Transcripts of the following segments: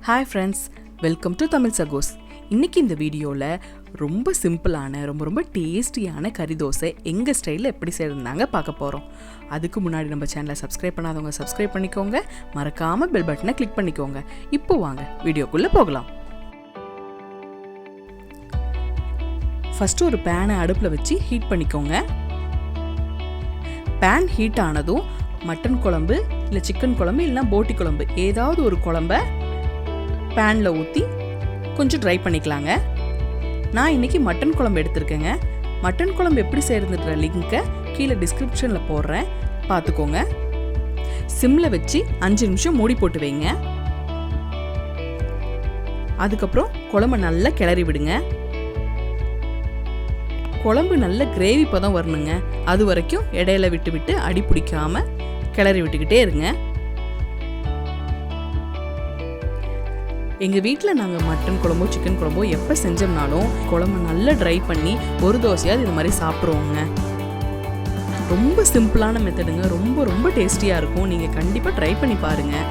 Hi friends, welcome to Tamil சகோஸ். இன்றைக்கி இந்த வீடியோவில் ரொம்ப சிம்பிளான ரொம்ப டேஸ்டியான கறி தோசை எங்கள் ஸ்டைலில் எப்படி செய்யறதுனாங்க பார்க்க போகிறோம். அதுக்கு முன்னாடி நம்ம சேனலை சப்ஸ்கிரைப் பண்ணாதவங்க சப்ஸ்கிரைப் பண்ணிக்கோங்க, மறக்காமல் பெல் பட்டனை கிளிக் பண்ணிக்கோங்க. இப்போ வாங்க வீடியோக்குள்ளே போகலாம். ஃபஸ்ட்டு ஒரு பேனை அடுப்பில் வச்சு ஹீட் பண்ணிக்கோங்க. பேன் ஹீட் ஆனதும் மட்டன் குழம்பு இல்லை சிக்கன் குழம்பு இல்லைனா போட்டி குழம்பு ஏதாவது ஒரு குழம்ப பேனில் ஊற்றி கொஞ்சம் ட்ரை பண்ணிக்கலாங்க. நான் இன்றைக்கி மட்டன் குழம்பு எடுத்திருக்கேங்க. மட்டன் குழம்பு எப்படி செய்யறதுன்ற லிங்கை கீழே டிஸ்கிரிப்ஷனில் போடுறேன், பார்த்துக்கோங்க. சிம்மில் வச்சு 5 நிமிஷம் மூடி போட்டு வைங்க. அதுக்கப்புறம் குழம்பு நல்லா கிளறி விடுங்க. குழம்பு நல்ல கிரேவி பதம் வரணுங்க. அது வரைக்கும் இடையில விட்டு விட்டு அடி பிடிக்காம கிளறி விட்டுக்கிட்டே இருங்க. எங்கள் வீட்டில் நாங்கள் மட்டன் குழம்போ சிக்கன் குழம்போ எப்போ செஞ்சோம்னாலும் குழம்பு நல்லா ட்ரை பண்ணி ஒரு தோசையாவது இது மாதிரி சாப்பிட்ருவோங்க. ரொம்ப சிம்பிளான மெத்தடுங்க, ரொம்ப டேஸ்டியாக இருக்கும். நீங்கள் கண்டிப்பாக ட்ரை பண்ணி பாருங்கள்.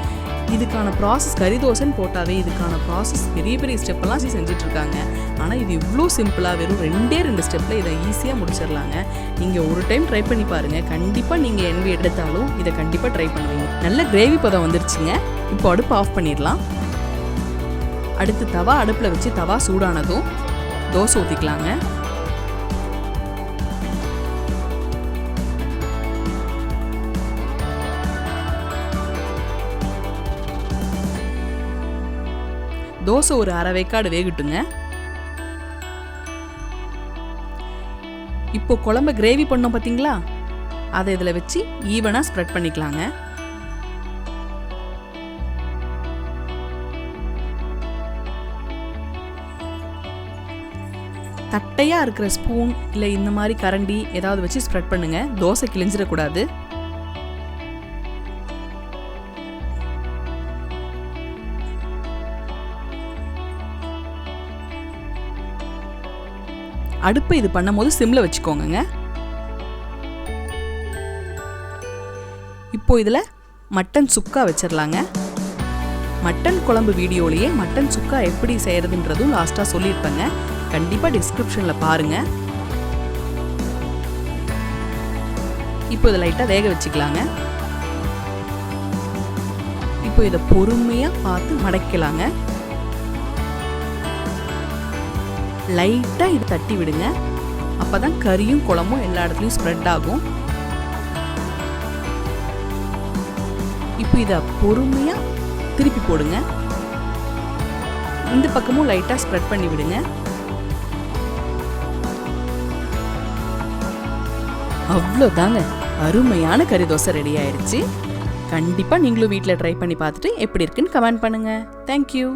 இதுக்கான ப்ராசஸ் கறி தோசைன்னு போட்டாவே இதுக்கான ப்ராசஸ் பெரிய ஸ்டெப்பெல்லாம் செஞ்சிட்ருக்காங்க. ஆனால் இது இவ்வளோ சிம்பிளாக வெறும் 2 ஸ்டெப்பில் இதை ஈஸியாக முடிச்சிடலாங்க. நீங்கள் ஒரு டைம் ட்ரை பண்ணி பாருங்கள். கண்டிப்பாக நீங்கள் என்வி எடுத்தாலும் இதை கண்டிப்பாக ட்ரை பண்ணுவீங்க. நல்ல கிரேவி பதம் வந்துருச்சுங்க. இப்போ அடுப்பு ஆஃப் பண்ணிடலாம். அடுத்து தவா அடுப்பில் வச்சு தவா சூடானதும் தோசை ஊற்றிக்கலாங்க. தோசை ஒரு அரை வேக்காடு வேகட்டுங்க. இப்போ குழம்பு கிரேவி பண்ணோம் பார்த்தீங்களா, அதை இதில் வச்சு ஈவனாக ஸ்ப்ரெட் பண்ணிக்கலாங்க. தட்டையாக இருக்கிற ஸ்பூன் இல்லை இந்த மாதிரி கரண்டி ஏதாவது வச்சு ஸ்ப்ரெட் பண்ணுங்க. தோசை கிழிஞ்சிடக்கூடாது. அடுப்பை இது பண்ணும் போது சிம்ல வச்சுக்கோங்க. இப்போ இதில் மட்டன் சுக்கா வச்சிடலாங்க. மட்டன் குழம்பு வீடியோலேயே மட்டன் சுக்கா எப்படி செய்யறதுன்றதும் லாஸ்ட்டாக சொல்லியிருப்பேங்க. கண்டிப்பாக டிஸ்கிரிப்ஷனில் பாருங்கள். இப்போ இதை லைட்டாக வேக வச்சுக்கலாங்க. இப்போ இதை பொறுமையாக பார்த்து மடக்கலாங்க. லைட்டாக இதை தட்டி விடுங்க. அப்போ தான் கறியும் குழம்பும் எல்லா இடத்துலையும் ஸ்ப்ரெட் ஆகும். இப்போ இதை பொறுமையாக திருப்பி போடுங்க. இந்த பக்கமும் லைட்டாக ஸ்ப்ரெட் பண்ணி விடுங்க. அவ்வளோதாங்க, அருமையான கறி தோசை ரெடி ஆயிடுச்சு. கண்டிப்பாக நீங்களும் வீட்டில் ட்ரை பண்ணி பார்த்துட்டு எப்படி இருக்குன்னு கமெண்ட் பண்ணுங்கள். தேங்க்யூ.